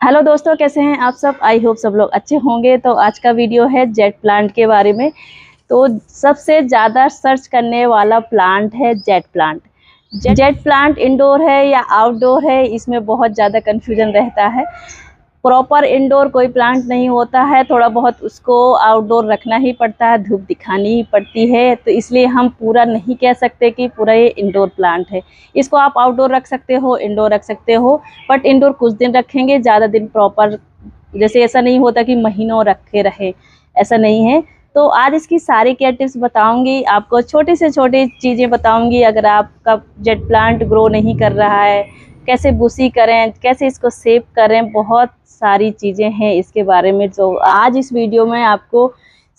Hello दोस्तों, कैसे हैं आप सब। आई होप सब लोग अच्छे होंगे। तो आज का वीडियो है जेट प्लांट के बारे में। तो सबसे ज़्यादा सर्च करने वाला प्लांट है jade plant. Jade plant indoor है या आउटडोर है, इसमें बहुत ज़्यादा कन्फ्यूजन रहता है। प्रॉपर इंडोर कोई प्लांट नहीं होता है, थोड़ा बहुत उसको आउटडोर रखना ही पड़ता है, धूप दिखानी ही पड़ती है। तो इसलिए हम पूरा नहीं कह सकते कि पूरा ये इंडोर प्लांट है। इसको आप आउटडोर रख सकते हो, इंडोर रख सकते हो, बट इंडोर कुछ दिन रखेंगे, ज़्यादा दिन प्रॉपर जैसे ऐसा नहीं होता कि महीनों रखे रहे, ऐसा नहीं है। तो आज इसकी सारी केयर टिप्स बताऊंगी आपको, छोटी से छोटी चीज़ें बताऊंगी। अगर आपका जेट प्लांट ग्रो नहीं कर रहा है, कैसे बुशी करें, कैसे इसको सेव करें, बहुत सारी चीज़ें हैं इसके बारे में। तो आज इस वीडियो में आपको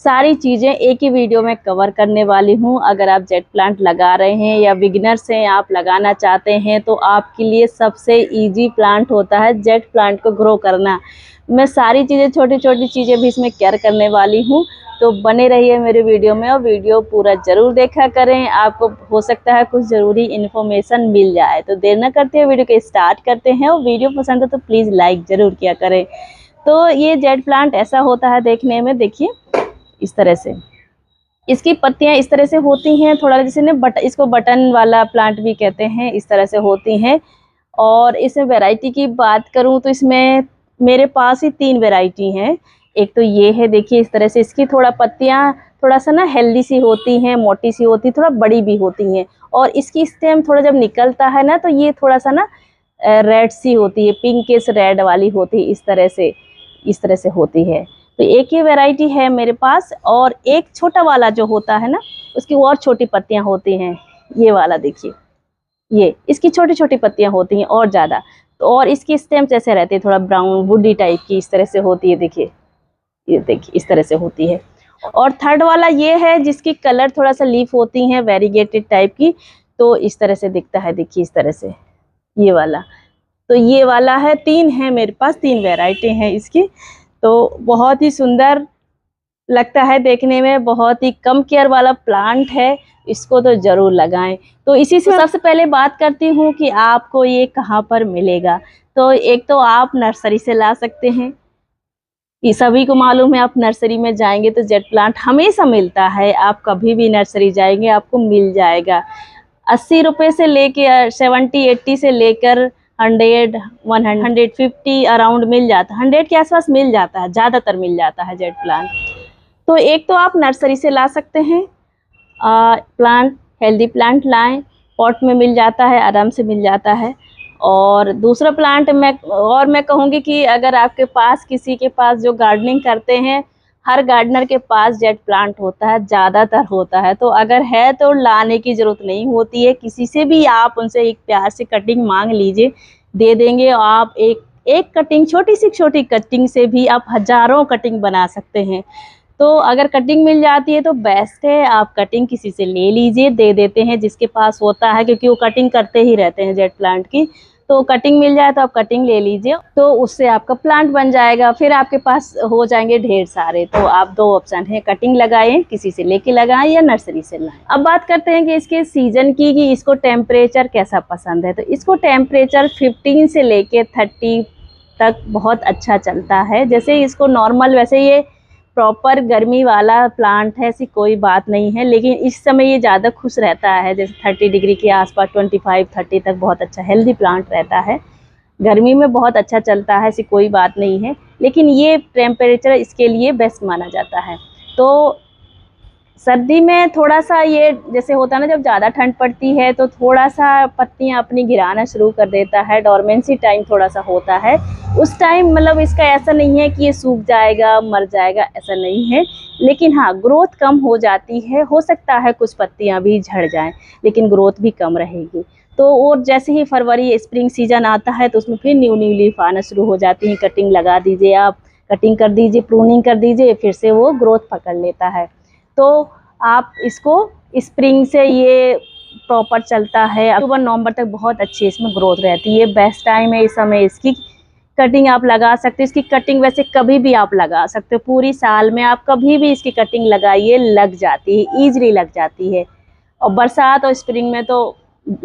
सारी चीज़ें एक ही वीडियो में कवर करने वाली हूँ। अगर आप जेट प्लांट लगा रहे हैं या बिगिनर्स हैं, आप लगाना चाहते हैं, तो आपके लिए सबसे इजी प्लांट होता है जेट प्लांट को ग्रो करना। मैं सारी चीज़ें, छोटी छोटी चीज़ें भी इसमें केयर करने वाली हूँ। तो बने रहिए मेरे वीडियो में और वीडियो पूरा ज़रूर देखा करें, आपको हो सकता है कुछ ज़रूरी इन्फॉर्मेशन मिल जाए। तो देर न करते हुए वीडियो को स्टार्ट करते हैं। और वीडियो पसंद है तो प्लीज़ लाइक ज़रूर किया करें। तो ये जेट प्लांट ऐसा होता है देखने में, देखिए इस तरह से इसकी पत्तियां इस तरह से होती हैं, थोड़ा जैसे ना इसको बटन वाला प्लांट भी कहते हैं, इस तरह से होती हैं। और इसमें वैरायटी की बात करूं तो इसमें मेरे पास ही 3 वैरायटी हैं। एक तो ये है, देखिए इस तरह से इसकी थोड़ा पत्तियां थोड़ा सा ना हेल्दी सी होती हैं, मोटी सी होती, थोड़ा बड़ी भी होती हैं। और इसकी स्टेम थोड़ा जब निकलता है ना, तो ये थोड़ा सा ना रेड सी होती है, पिंकिश रेड वाली होती है, इस तरह से होती है। तो एक ही वैरायटी है मेरे पास। और एक छोटा वाला जो होता है ना, उसकी और छोटी पत्तियां होती हैं। ये वाला देखिए, ये इसकी छोटी छोटी पत्तियां होती हैं और ज़्यादा। तो और इसकी स्टेम जैसे रहती है, थोड़ा ब्राउन वुडी टाइप की इस तरह से होती है। देखिए, ये देखिए इस तरह से होती है। और थर्ड वाला ये है, जिसकी कलर थोड़ा सा लीफ होती हैं वेरीगेटेड टाइप की। तो इस तरह से दिखता है, देखिए इस तरह से ये वाला। तो ये वाला है, 3 है मेरे पास, 3 वैरायटी हैं इसकी। तो बहुत ही सुंदर लगता है देखने में, बहुत ही कम केयर वाला प्लांट है। इसको तो ज़रूर लगाएं। तो इसी से सबसे पहले बात करती हूँ कि आपको ये कहाँ पर मिलेगा। तो एक तो आप नर्सरी से ला सकते हैं। ये सभी को मालूम है, आप नर्सरी में जाएंगे तो जेट प्लांट हमेशा मिलता है। आप कभी भी नर्सरी जाएंगे आपको मिल जाएगा। 80 रुपये से लेकर 70-80 से लेकर 100 150 अराउंड मिल जाता है, 100 के आसपास मिल जाता है, ज़्यादातर मिल जाता है जेट प्लांट। तो एक तो आप नर्सरी से ला सकते हैं प्लांट, हेल्दी प्लांट लाएं, पॉट में मिल जाता है, आराम से मिल जाता है। और दूसरा प्लांट मैं कहूँगी कि अगर आपके पास, किसी के पास जो गार्डनिंग करते हैं, हर गार्डनर के पास जेट प्लांट होता है, ज़्यादातर होता है। तो अगर है तो लाने की ज़रूरत नहीं होती है, किसी से भी आप उनसे एक प्यार से कटिंग मांग लीजिए, दे देंगे। आप एक कटिंग, छोटी सी छोटी कटिंग से भी आप हज़ारों कटिंग बना सकते हैं। तो अगर कटिंग मिल जाती है तो बेस्ट है, आप कटिंग किसी से ले लीजिए, दे देते हैं जिसके पास होता है, क्योंकि वो कटिंग करते ही रहते हैं जेट प्लांट की। तो कटिंग मिल जाए तो आप कटिंग ले लीजिए, तो उससे आपका प्लांट बन जाएगा। फिर आपके पास हो जाएंगे ढेर सारे। तो आप 2 ऑप्शन है, कटिंग लगाएं, किसी से लेके लगाएं, या नर्सरी से लाएं। अब बात करते हैं कि इसके सीजन की, कि इसको टेम्परेचर कैसा पसंद है। तो इसको टेम्परेचर 15 से लेके 30 तक बहुत अच्छा चलता है। जैसे इसको नॉर्मल, वैसे ये प्रॉपर गर्मी वाला प्लांट है, ऐसी कोई बात नहीं है, लेकिन इस समय ये ज़्यादा खुश रहता है। जैसे 30 डिग्री के आसपास, 25-30 तक बहुत अच्छा हेल्दी प्लांट रहता है। गर्मी में बहुत अच्छा चलता है, ऐसी कोई बात नहीं है, लेकिन ये टेम्परेचर इसके लिए बेस्ट माना जाता है। तो सर्दी में थोड़ा सा ये जैसे होता है ना, जब ज़्यादा ठंड पड़ती है तो थोड़ा सा पत्तियां अपनी गिराना शुरू कर देता है, डोरमेंसी टाइम थोड़ा सा होता है उस टाइम। मतलब इसका ऐसा नहीं है कि ये सूख जाएगा, मर जाएगा, ऐसा नहीं है। लेकिन हाँ, ग्रोथ कम हो जाती है, हो सकता है कुछ पत्तियां भी झड़ जाएं, लेकिन ग्रोथ भी कम रहेगी। तो और जैसे ही फरवरी स्प्रिंग सीजन आता है तो उसमें फिर न्यू लीफ आना शुरू हो जाती है। कटिंग लगा दीजिए, आप कटिंग कर दीजिए, प्रूनिंग कर दीजिए, फिर से वो ग्रोथ पकड़ लेता है। तो आप इसको, स्प्रिंग से ये प्रॉपर चलता है, अक्टूबर नवंबर तक बहुत अच्छी इसमें ग्रोथ रहती है। बेस्ट टाइम है इस समय, इसकी कटिंग आप लगा सकते हो। इसकी कटिंग वैसे कभी भी आप लगा सकते हो, पूरी साल में आप कभी भी इसकी कटिंग लगाइए, लग जाती है, ईजिली लग जाती है। और बरसात और स्प्रिंग में तो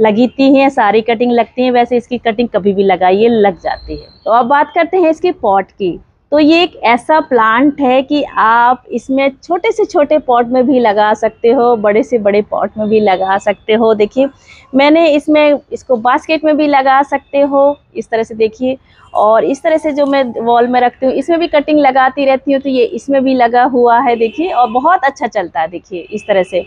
लगती हैं, सारी कटिंग लगती हैं, वैसे इसकी कटिंग कभी भी लगाइए लग जाती है। तो अब बात करते हैं इसकी पॉट की। तो ये एक ऐसा प्लांट है कि आप इसमें छोटे से छोटे पॉट में भी लगा सकते हो, बड़े से बड़े पॉट में भी लगा सकते हो। देखिए मैंने इसमें इसको बास्केट में भी लगा सकते हो इस तरह से, देखिए। और इस तरह से जो मैं वॉल में रखती हूँ इसमें भी कटिंग लगाती रहती हूँ, तो ये इसमें भी लगा हुआ है देखिए, और बहुत अच्छा चलता है देखिए इस तरह से।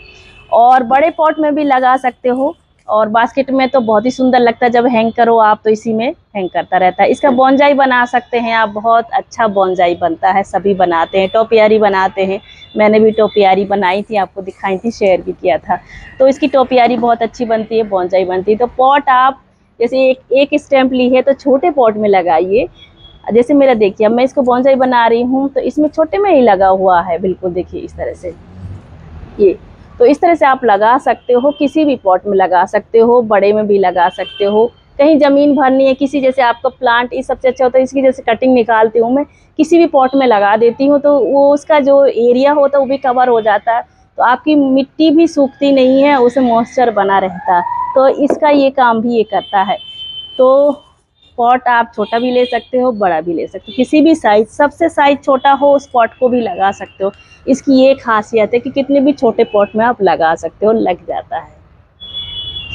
और बड़े पॉट में भी लगा सकते हो, और बास्केट में तो बहुत ही सुंदर लगता है, जब हैंग करो आप तो इसी में हैंग करता रहता है। इसका बोनजाई बना सकते हैं आप, बहुत अच्छा बोनजाई बनता है, सभी बनाते हैं। टोपियारी बनाते हैं, मैंने भी टोपियारी बनाई थी, आपको दिखाई थी, शेयर भी किया था। तो इसकी टोपियारी बहुत अच्छी बनती है, बोनजाई बनती है। तो पॉट आप जैसे एक स्टेम्प ली है तो छोटे पॉट में लगाइए। जैसे मेरा देखिए, अब मैं इसको बोनजाई बना रही हूँ तो इसमें छोटे में ही लगा हुआ है, बिल्कुल देखिए इस तरह से ये। तो इस तरह से आप लगा सकते हो, किसी भी पॉट में लगा सकते हो, बड़े में भी लगा सकते हो। कहीं ज़मीन भरनी है किसी, जैसे आपका प्लांट इस सबसे अच्छा होता है, इसकी जैसे कटिंग निकालती हूँ मैं, किसी भी पॉट में लगा देती हूँ तो वो उसका जो एरिया होता है वो भी कवर हो जाता है, तो आपकी मिट्टी भी सूखती नहीं है, उसे मॉइस्चर बना रहता है। तो इसका ये काम भी ये करता है। तो पॉट आप छोटा भी ले सकते हो, बड़ा भी ले सकते हो, किसी भी साइज, सबसे साइज छोटा हो उस पॉट को भी लगा सकते हो। इसकी ये खासियत है कि कितने भी छोटे पॉट में आप लगा सकते हो, लग जाता है।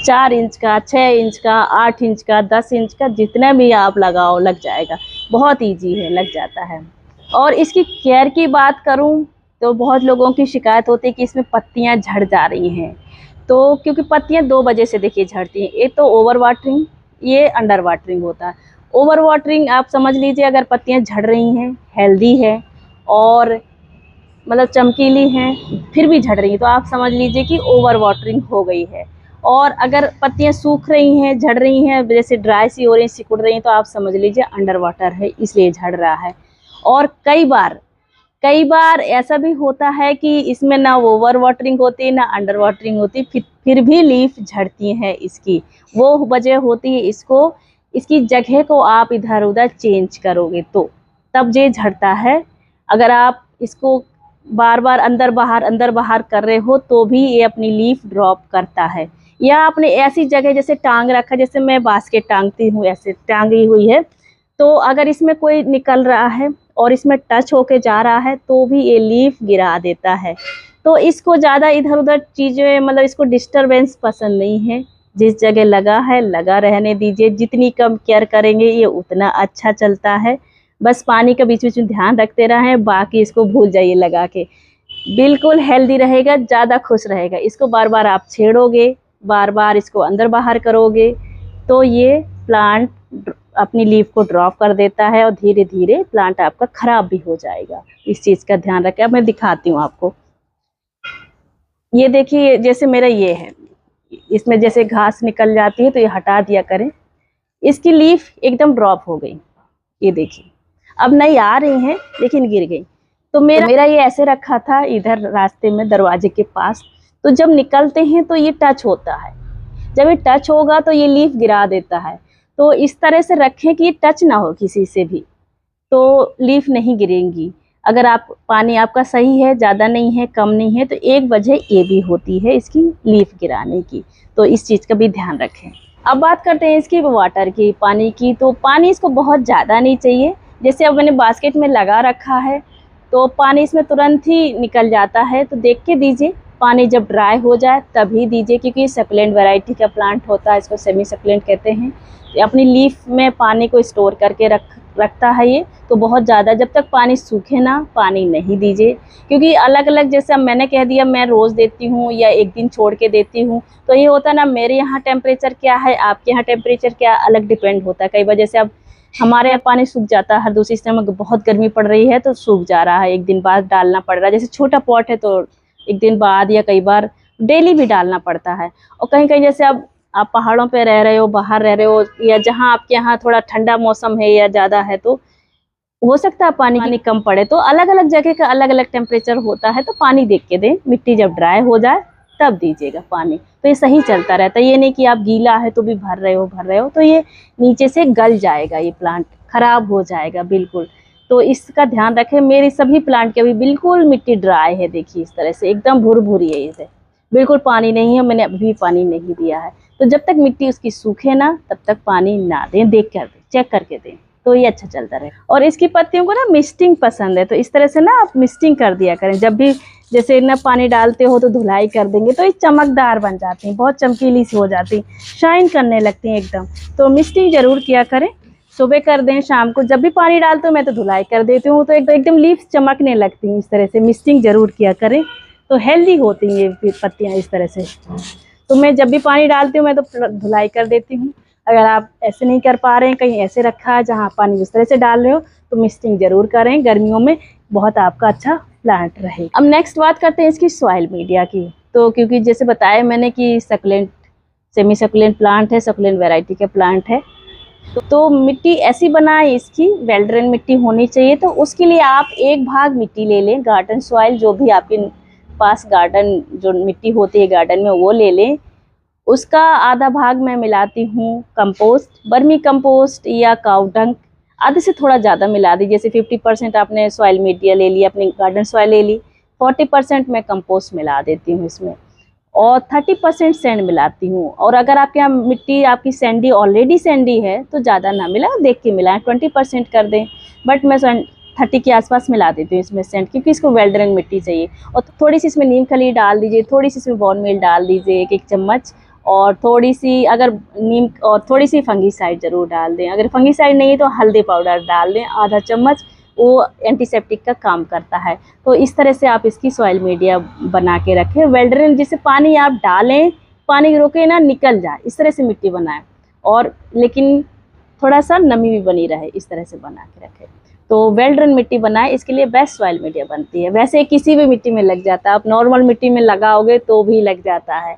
4 इंच का, 6 इंच का, 8 इंच का, 10 इंच का, जितना भी आप लगाओ लग जाएगा, बहुत ईजी है, लग जाता है। और इसकी केयर की बात करूं तो बहुत लोगों की शिकायत होती है कि इसमें पत्तियां झड़ जा रही हैं। तो क्योंकि पत्तियां 2 वजह से देखिए झड़ती हैं, एक तो ओवर वाटरिंग, ये अंडर वाटरिंग होता है। ओवर वाटरिंग आप समझ लीजिए, अगर पत्तियां झड़ रही हैं, हेल्दी है और मतलब चमकीली हैं, फिर भी झड़ रही हैं, तो आप समझ लीजिए कि ओवर वाटरिंग हो गई है। और अगर पत्तियां सूख रही हैं, झड़ रही हैं, जैसे ड्राई सी हो रही हैं, सिकुड़ रही हैं, तो आप समझ लीजिए अंडर वाटर है, इसलिए झड़ रहा है। और कई बार ऐसा भी होता है कि इसमें ना ओवर वाटरिंग होती है ना अंडर वाटरिंग होती, फिर भी लीफ झड़ती हैं इसकी। वो वजह होती है इसकी जगह को आप इधर उधर चेंज करोगे तो तब ये झड़ता है। अगर आप इसको बार बार अंदर बाहर कर रहे हो तो भी ये अपनी लीफ ड्रॉप करता है। या आपने ऐसी जगह जैसे टांग रखा, जैसे मैं बास्केट टांगती हूँ, ऐसे टांगी हुई है, तो अगर इसमें कोई निकल रहा है और इसमें टच होके जा रहा है तो भी ये लीफ गिरा देता है। तो इसको ज़्यादा इधर उधर चीज़ें, मतलब इसको डिस्टरबेंस पसंद नहीं है। जिस जगह लगा है लगा रहने दीजिए, जितनी कम केयर करेंगे ये उतना अच्छा चलता है। बस पानी का बीच बीच में ध्यान रखते रहें, बाकी इसको भूल जाइए लगा के। बिल्कुल हेल्दी रहेगा, ज़्यादा खुश रहेगा। इसको बार बार आप छेड़ोगे, बार बार इसको अंदर बाहर करोगे तो ये प्लांट अपनी लीफ को ड्रॉप कर देता है और धीरे धीरे प्लांट आपका खराब भी हो जाएगा। इस चीज़ का ध्यान रखें। अब मैं दिखाती हूँ आपको। ये देखिए, जैसे मेरा ये है, इसमें जैसे घास निकल जाती है तो ये हटा दिया करें। इसकी लीफ एकदम ड्रॉप हो गई, ये देखिए, अब नई आ रही हैं लेकिन गिर गई। तो मेरा ये ऐसे रखा था इधर रास्ते में, दरवाजे के पास, तो जब निकलते हैं तो ये टच होता है, जब ये टच होगा तो ये लीफ गिरा देता है। तो इस तरह से रखें कि ये टच ना हो किसी से भी, तो लीफ नहीं गिरेंगी। अगर आप पानी आपका सही है, ज़्यादा नहीं है, कम नहीं है, तो एक वजह ये भी होती है इसकी लीफ गिराने की। तो इस चीज़ का भी ध्यान रखें। अब बात करते हैं इसकी वाटर की, पानी की। तो पानी इसको बहुत ज़्यादा नहीं चाहिए। जैसे अब मैंने बास्केट में लगा रखा है तो पानी इसमें तुरंत ही निकल जाता है, तो देख के दीजिए। पानी जब ड्राई हो जाए तभी दीजिए, क्योंकि ये सकुलेंट वैरायटी का प्लांट होता है, इसको सेमी सकुलेंट कहते हैं। अपनी लीफ में पानी को स्टोर करके रखता है ये, तो बहुत ज़्यादा जब तक पानी सूखे ना पानी नहीं दीजिए। क्योंकि अलग अलग, जैसे अब मैंने कह दिया मैं रोज़ देती हूँ या एक दिन छोड़ के देती हूँ, तो ये होता है ना, मेरे यहाँ टेम्परेचर क्या है, आपके यहाँ टेम्परेचर क्या, अलग डिपेंड होता है। कई वजह से अब हमारे यहाँ पानी सूख जाता है, हर दूसरी समय बहुत गर्मी पड़ रही है तो सूख जा रहा है, एक दिन बाद डालना पड़ रहा है। जैसे छोटा पॉट है तो एक दिन बाद या कई बार डेली भी डालना पड़ता है। और कहीं कहीं जैसे अब आप पहाड़ों पे रह रहे हो, बाहर रह रहे हो, या जहाँ आपके यहाँ थोड़ा ठंडा मौसम है या ज़्यादा है, तो हो सकता है पानी कम पड़े। तो अलग अलग जगह का अलग अलग टेम्परेचर होता है, तो पानी देख के दें। मिट्टी जब ड्राई हो जाए तब दीजिएगा पानी, तो ये सही चलता रहता है। ये नहीं कि आप गीला है तो भी भर रहे हो तो ये नीचे से गल जाएगा, ये प्लांट खराब हो जाएगा बिल्कुल। तो इसका ध्यान रखें। मेरी सभी प्लांट के अभी बिल्कुल मिट्टी ड्राई है, देखिए इस तरह से एकदम भुरभुरी है, इसे बिल्कुल पानी नहीं है, मैंने अभी पानी नहीं दिया है। तो जब तक मिट्टी उसकी सूखे ना तब तक पानी ना दें, देख कर दें, चेक करके दें, तो ये अच्छा चलता रहे। और इसकी पत्तियों को ना मिस्टिंग पसंद है, तो इस तरह से ना आप मिस्टिंग कर दिया करें। जब भी जैसे ना पानी डालते हो तो धुलाई कर देंगे तो ये चमकदार बन जाती हैं, बहुत चमकीली सी हो जाती, शाइन करने लगती हैं एकदम। तो मिस्टिंग जरूर किया करें, सुबह कर दें, शाम को जब भी पानी डालते हो मैं तो धुलाई कर देती हूँ, तो एकदम लीफ चमकने लगती हैं। इस तरह से मिस्टिंग जरूर किया करें, तो हेल्दी होती हैं ये पत्तियाँ इस तरह से। तो मैं जब भी पानी डालती हूँ मैं तो धुलाई कर देती हूँ। अगर आप ऐसे नहीं कर पा रहे हैं, कहीं ऐसे रखा है जहाँ पानी उस तरह से डाल रहे हो, तो मिस्टिंग जरूर करें, गर्मियों में बहुत आपका अच्छा प्लांट रहे। अब नेक्स्ट बात करते हैं इसकी सॉइल मीडिया की। तो क्योंकि जैसे बताया मैंने कि सकुलेंट, सेमी सकुलेंट प्लांट है, सकुलेंट वैरायटी के प्लांट है, तो मिट्टी ऐसी बनाए, इसकी वेल ड्रेन मिट्टी होनी चाहिए। तो उसके लिए आप एक भाग मिट्टी ले लें, गार्डन सॉइल, जो भी आपके पास गार्डन जो मिट्टी होती है गार्डन में वो ले लें। उसका आधा भाग मैं मिलाती हूँ कंपोस्ट, बर्मी कंपोस्ट या काऊ डंग, आधे से थोड़ा ज़्यादा मिला दी। जैसे 50% आपने सॉइल मीडिया ले लिया, अपनी गार्डन सॉइल ले ली, 40% मैं कंपोस्ट मिला देती हूँ इसमें, और 30% सैंड मिलाती हूँ। और अगर आपके यहाँ मिट्टी आपकी सैंडी ऑलरेडी सैंडी है तो ज़्यादा ना मिलाएं, देख के मिलाएं, 20% कर दें, बट मैं 30 के आसपास मिला देती हूँ इसमें सैंड, क्योंकि इसको वेल ड्रेन मिट्टी चाहिए। और थोड़ी सी इसमें नीम खली डाल दीजिए, थोड़ी सी इसमें बोन मील डाल दीजिए, एक चम्मच, और थोड़ी सी अगर नीम, और थोड़ी सी फंगीसाइड ज़रूर डाल दें। अगर फंगीसाइड नहीं है तो हल्दी पाउडर डाल दें आधा चम्मच, वो एंटीसेप्टिक का काम करता है। तो इस तरह से आप इसकी सॉइल मीडिया बना के रखें, वेल ड्रेन, जिससे पानी आप डालें, पानी रोके ना, निकल जाए, इस तरह से मिट्टी बनाएं, और लेकिन थोड़ा सा नमी भी बनी रहे, इस तरह से बना के रखें। तो वेल ड्रेन मिट्टी बनाएं, इसके लिए बेस्ट सॉइल मीडिया बनती है। वैसे किसी भी मिट्टी में लग जाता है, आप नॉर्मल मिट्टी में लगाओगे तो भी लग जाता है।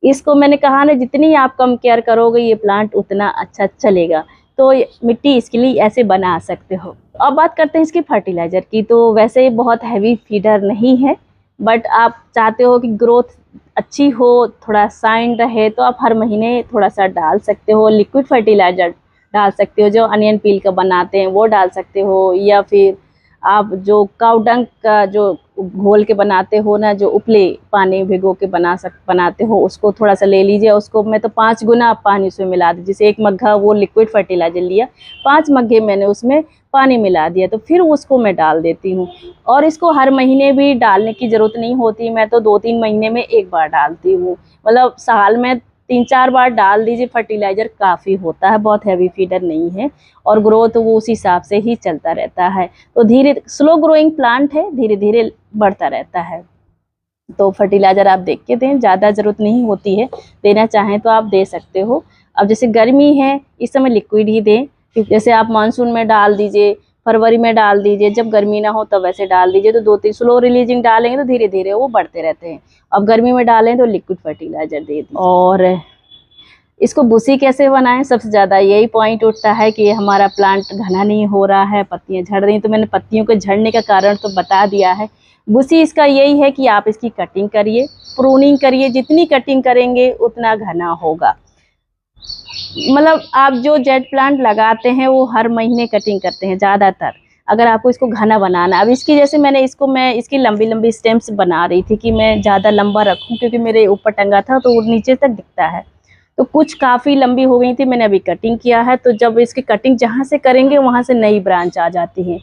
इसको मैंने कहा ना, जितनी आप कम केयर करोगे ये प्लांट उतना अच्छा चलेगा। तो मिट्टी इसके लिए ऐसे बना सकते हो। अब बात करते हैं इसकी फर्टिलाइज़र की। तो वैसे ये बहुत हैवी फीडर नहीं है, बट आप चाहते हो कि ग्रोथ अच्छी हो, थोड़ा शाइन रहे, तो आप हर महीने थोड़ा सा डाल सकते हो। लिक्विड फर्टिलाइज़र डाल सकते हो, जो अनियन पील का बनाते हैं वो डाल सकते हो, या फिर आप जो काऊ डंग का जो घोल के बनाते हो ना, जो उपले पानी भिगो के बनाते हो, उसको थोड़ा सा ले लीजिए। उसको मैं तो 5 गुना पानी उसमें मिला दी। जैसे 1 मग्घा वो लिक्विड फर्टिलाइज़र लिया, 5 मग्घे मैंने उसमें पानी मिला दिया, तो फिर उसको मैं डाल देती हूँ। और इसको हर महीने भी डालने की ज़रूरत नहीं होती, मैं तो 2-3 महीने में एक बार डालती हूँ। मतलब साल में 3-4 बार डाल दीजिए, फर्टिलाइज़र काफ़ी होता है, बहुत हैवी फीडर नहीं है, और ग्रोथ वो उस हिसाब से ही चलता रहता है। तो धीरे, स्लो ग्रोइंग प्लांट है, धीरे धीरे बढ़ता रहता है। तो फर्टिलाइज़र आप देख के दें, ज़्यादा ज़रूरत नहीं होती है, देना चाहें तो आप दे सकते हो। अब जैसे गर्मी है, इस समय लिक्विड ही दें, जैसे आप मानसून में डाल दीजिए, फरवरी में डाल दीजिए, जब गर्मी ना हो तब वैसे डाल दीजिए। तो 2-3 स्लो रिलीजिंग डालेंगे तो धीरे धीरे वो बढ़ते रहते हैं। अब गर्मी में डालें तो लिक्विड फर्टिलाइज़र दे दें। और इसको भूसी कैसे बनाएं, सबसे ज़्यादा यही पॉइंट उठता है कि हमारा प्लांट घना नहीं हो रहा है, पत्तियां झड़ रही। तो मैंने पत्तियों के झड़ने का कारण तो बता दिया है। भूसी इसका यही है कि आप इसकी कटिंग करिए, प्रूनिंग करिए, जितनी कटिंग करेंगे उतना घना होगा। मतलब आप जो जेट प्लांट लगाते हैं वो हर महीने कटिंग करते हैं ज़्यादातर, अगर आपको इसको घना बनाना है। अब इसकी जैसे मैं इसकी लंबी लंबी स्टेम्स बना रही थी कि मैं ज़्यादा लंबा रखूं, क्योंकि मेरे ऊपर टंगा था तो वो नीचे तक दिखता है। तो कुछ काफ़ी लंबी हो गई थी, मैंने अभी कटिंग किया है। तो जब इसकी कटिंग जहाँ से करेंगे वहाँ से नई ब्रांच आ जाती है।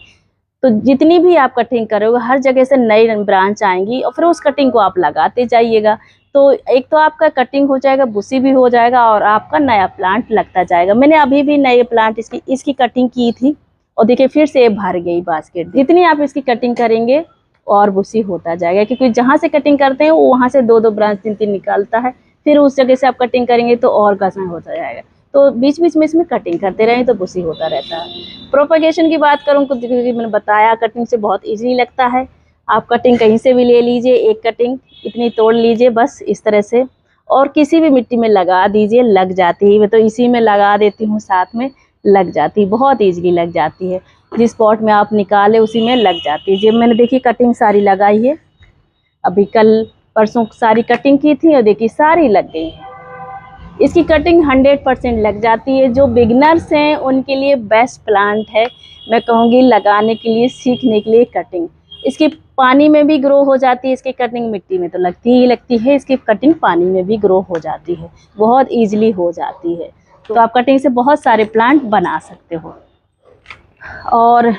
तो जितनी भी आप कटिंग करोगे हर जगह से नई ब्रांच आएंगी, और फिर उस कटिंग को आप लगाते जाइएगा। तो एक तो आपका कटिंग हो जाएगा, भूसी भी हो जाएगा, और आपका नया प्लांट लगता जाएगा। मैंने अभी भी नए प्लांट इसकी कटिंग की थी, और देखिए फिर से भर गई बास्केट। जितनी आप इसकी कटिंग करेंगे और भूसी होता जाएगा, क्योंकि जहाँ से कटिंग करते हैं वहाँ से 2-2 ब्रांच 3-3 निकालता है। फिर उस जगह से आप कटिंग करेंगे तो और घना होता जाएगा। तो बीच बीच में इसमें कटिंग करते रहें तो भूसी होता रहता है। प्रोपगेशन की बात करूँ तो मैंने बताया, कटिंग से बहुत ईजी लगता है। आप कटिंग कहीं से भी ले लीजिए, एक कटिंग इतनी तोड़ लीजिए बस इस तरह से, और किसी भी मिट्टी में लगा दीजिए, लग जाती है। मैं तो इसी में लगा देती हूँ, साथ में लग जाती है, बहुत ईजिली लग जाती है। जिस पॉट में आप निकाले उसी में लग जाती है। जब मैंने देखिए कटिंग सारी लगाई है, अभी कल परसों सारी कटिंग की थी, और देखिए सारी लग गई है। इसकी कटिंग 100% लग जाती है। जो बिगनर्स हैं उनके लिए बेस्ट प्लांट है, मैं कहूँगी लगाने के लिए, सीखने के लिए कटिंग। इसकी पानी में भी ग्रो हो जाती है, इसकी कटिंग मिट्टी में तो लगती ही लगती है, इसकी कटिंग पानी में भी ग्रो हो जाती है, बहुत ईजिली हो जाती है। तो आप कटिंग से बहुत सारे प्लांट बना सकते हो। और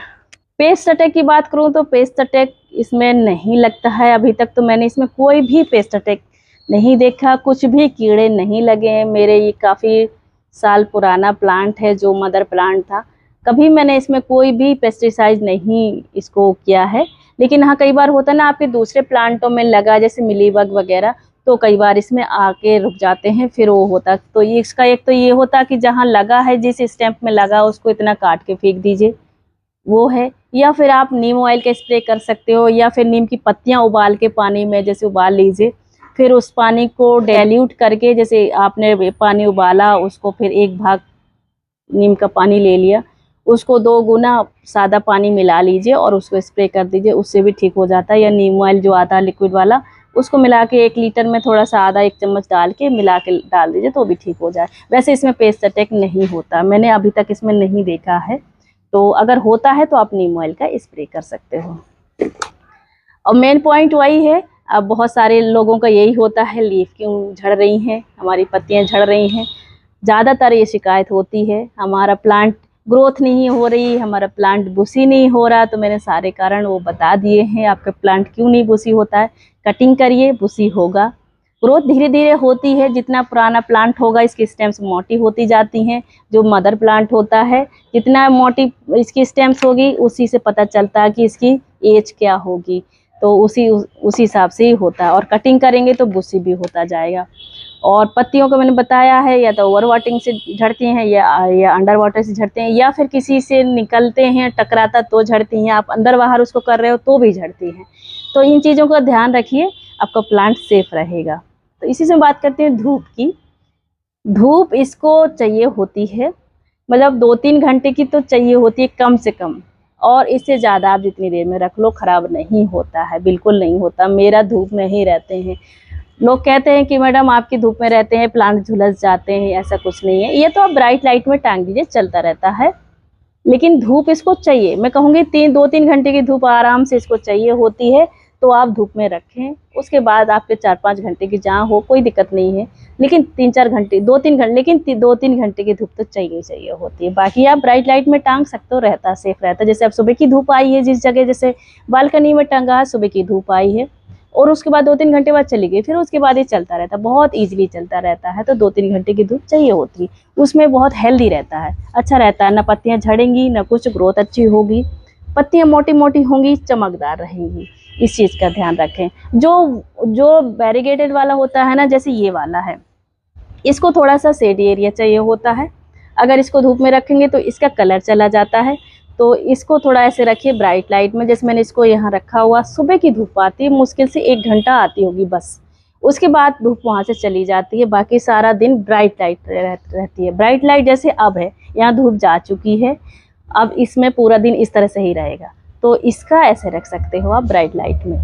पेस्ट अटैक की बात करूं तो पेस्ट अटैक इसमें नहीं लगता है, अभी तक तो मैंने इसमें कोई भी पेस्ट अटैक नहीं देखा, कुछ भी कीड़े नहीं लगे हैं। मेरे ये काफ़ी साल पुराना प्लांट है जो मदर प्लांट था, कभी मैंने इसमें कोई भी पेस्टिसाइड नहीं इसको किया है। लेकिन हाँ, कई बार होता है ना आपके दूसरे प्लांटों में लगा, जैसे मिलीबग वगैरह, तो कई बार इसमें आके रुक जाते हैं, फिर वो होता तो ये इसका एक तो ये होता कि जहाँ लगा है, जिस स्टैम्प में लगा उसको इतना काट के फेंक दीजिए, वो है। या फिर आप नीम ऑयल का स्प्रे कर सकते हो, या फिर नीम की पत्तियां उबाल के पानी में जैसे उबाल लीजिए, फिर उस पानी को डाइल्यूट करके, जैसे आपने पानी उबाला उसको फिर 1 भाग नीम का पानी ले लिया, उसको 2 गुना सादा पानी मिला लीजिए और उसको स्प्रे कर दीजिए, उससे भी ठीक हो जाता है। या नीम ऑयल जो आता है लिक्विड वाला, उसको मिला के 1 लीटर में थोड़ा सा आधा 1 चम्मच डाल के मिला के डाल दीजिए तो भी ठीक हो जाए। वैसे इसमें पेस्ट अटैक नहीं होता, मैंने अभी तक इसमें नहीं देखा है। तो अगर होता है तो आप नीम ऑयल का स्प्रे कर सकते हो। और मेन पॉइंट वही है, अब बहुत सारे लोगों का यही होता है, लीफ क्यों झड़ रही हैं, हमारी पत्तियां झड़ रही हैं, ज़्यादातर ये शिकायत होती है। हमारा प्लांट ग्रोथ नहीं हो रही, हमारा प्लांट बुशी नहीं हो रहा। तो मैंने सारे कारण वो बता दिए हैं, आपका प्लांट क्यों नहीं बुशी होता है। कटिंग करिए, बुशी होगा। ग्रोथ धीरे धीरे होती है, जितना पुराना प्लांट होगा इसकी स्टेम्स मोटी होती जाती हैं। जो मदर प्लांट होता है, जितना मोटी इसकी स्टेम्स होगी उसी से पता चलता है कि इसकी एज क्या होगी, तो उसी हिसाब से ही होता है। और कटिंग करेंगे तो बुशी भी होता जाएगा। और पत्तियों को मैंने बताया है, या तो ओवर वाटरिंग से झड़ती हैं, या अंडर वाटर से झड़ते हैं, या फिर किसी से निकलते हैं टकराता तो झड़ती हैं, आप अंदर बाहर उसको कर रहे हो तो भी झड़ती हैं। तो इन चीज़ों का ध्यान रखिए, आपका प्लांट सेफ रहेगा। तो इसी से बात करते हैं धूप की। धूप इसको चाहिए होती है, मतलब 2-3 घंटे की तो चाहिए होती है कम से कम, और इससे ज़्यादा आप जितनी देर में रख लो ख़राब नहीं होता है, बिल्कुल नहीं होता। मेरा धूप में ही रहते हैं। लोग कहते हैं कि मैडम आपकी धूप में रहते हैं प्लांट झुलस जाते हैं, ऐसा कुछ नहीं है। ये तो आप ब्राइट लाइट में टांग दीजिए, चलता रहता है। लेकिन धूप इसको चाहिए, मैं कहूँगी 2-3 घंटे की धूप आराम से इसको चाहिए होती है। तो आप धूप में रखें, उसके बाद आपके 4-5 घंटे की जहाँ हो कोई दिक्कत नहीं है। लेकिन 3-4 घंटे, 2-3 घंटे, लेकिन 2-3 घंटे की धूप तो चाहिए होती है। बाकी आप ब्राइट लाइट में टांग सकते हो, रहता सेफ रहता है। जैसे अब सुबह की धूप आई है जिस जगह, जैसे बालकनी में टंगा है, सुबह की धूप आई है और उसके बाद 2-3 घंटे बाद चली गई, फिर उसके बाद ये चलता रहता है, बहुत ईजिली चलता रहता है। तो 2-3 घंटे की धूप चाहिए होती है, उसमें बहुत हेल्दी रहता है, अच्छा रहता है। ना पत्तियाँ झड़ेंगी, ना कुछ, ग्रोथ अच्छी होगी, पत्तियाँ मोटी मोटी होंगी, चमकदार रहेंगी। इस चीज़ का ध्यान रखें। जो वेरीगेटेड वाला होता है ना, जैसे ये वाला है, इसको थोड़ा सा शेड एरिया चाहिए होता है। अगर इसको धूप में रखेंगे तो इसका कलर चला जाता है। तो इसको थोड़ा ऐसे रखिए ब्राइट लाइट में, जैसे मैंने इसको यहाँ रखा हुआ। सुबह की धूप आती है, मुश्किल से 1 घंटा आती होगी बस, उसके बाद धूप वहाँ से चली जाती है। बाकी सारा दिन ब्राइट लाइट रहती है। ब्राइट लाइट जैसे अब है, यहाँ धूप जा चुकी है, अब इसमें पूरा दिन इस तरह से ही रहेगा। तो इसका ऐसे रख सकते हो आप ब्राइट लाइट में,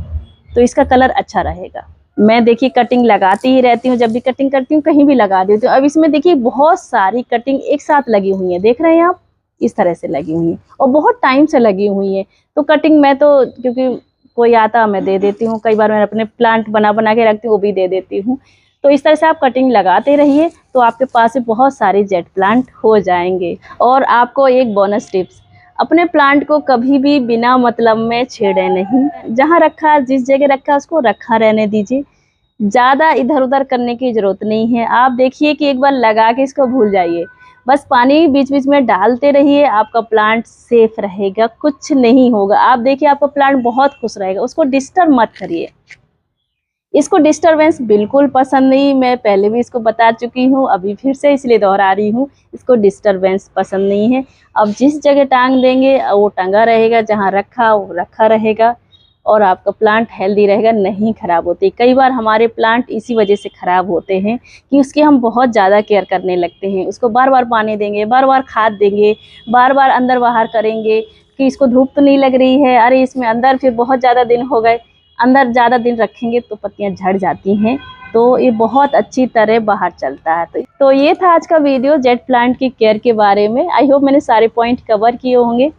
तो इसका कलर अच्छा रहेगा। मैं देखिए कटिंग लगाती ही रहती हूँ, जब भी कटिंग करती हूँ कहीं भी लगा देती हूँ। अब इसमें देखिए बहुत सारी कटिंग एक साथ लगी हुई है, देख रहे हैं आप, इस तरह से लगी हुई है और बहुत टाइम से लगी हुई है। तो कटिंग मैं तो, क्योंकि कोई आता मैं दे देती हूँ, कई बार मैं अपने प्लांट बना के रखती हूँ, वो भी दे देती हूँ। तो इस तरह से आप कटिंग लगाते रहिए, तो आपके पास बहुत सारे जेट प्लांट हो जाएंगे। और आपको एक बोनस टिप्स, अपने प्लांट को कभी भी बिना मतलब में छेड़े नहीं। जहाँ रखा, जिस जगह रखा उसको रखा रहने दीजिए, ज़्यादा इधर उधर करने की ज़रूरत नहीं है। आप देखिए कि एक बार लगा के इसको भूल जाइए, बस पानी बीच बीच में डालते रहिए, आपका प्लांट सेफ रहेगा, कुछ नहीं होगा। आप देखिए आपका प्लांट बहुत खुश रहेगा, उसको डिस्टर्ब मत करिए। इसको डिस्टरबेंस बिल्कुल पसंद नहीं, मैं पहले भी इसको बता चुकी हूँ, अभी फिर से इसलिए दोहरा रही हूँ, इसको डिस्टरबेंस पसंद नहीं है। अब जिस जगह टांग देंगे वो टंगा रहेगा, जहाँ रखा वो रखा रहेगा, और आपका प्लांट हेल्दी रहेगा, नहीं ख़राब होती। कई बार हमारे प्लांट इसी वजह से ख़राब होते हैं कि उसकी हम बहुत ज़्यादा केयर करने लगते हैं। उसको बार बार पानी देंगे, बार बार खाद देंगे, बार बार अंदर बाहर करेंगे कि इसको धूप तो नहीं लग रही है, अरे इसमें अंदर फिर बहुत ज़्यादा दिन हो गए, अंदर ज़्यादा दिन रखेंगे तो पत्तियाँ झड़ जाती हैं। तो ये बहुत अच्छी तरह बाहर चलता है। तो ये था आज का वीडियो जेट प्लांट की केयर के बारे में। आई होप मैंने सारे पॉइंट कवर किए होंगे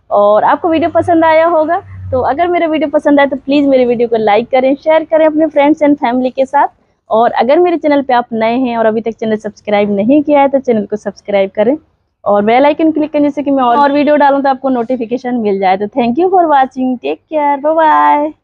और आपको वीडियो पसंद आया होगा। तो अगर मेरा वीडियो पसंद आए तो प्लीज़ मेरे वीडियो को लाइक करें, शेयर करें अपने फ्रेंड्स एंड फैमिली के साथ। और अगर मेरे चैनल पे आप नए हैं और अभी तक चैनल सब्सक्राइब नहीं किया है तो चैनल को सब्सक्राइब करें और बेल आइकन क्लिक करें, जिससे कि मैं और वीडियो डालूं तो आपको नोटिफिकेशन मिल जाए। तो thank you for watching, take care, bye bye.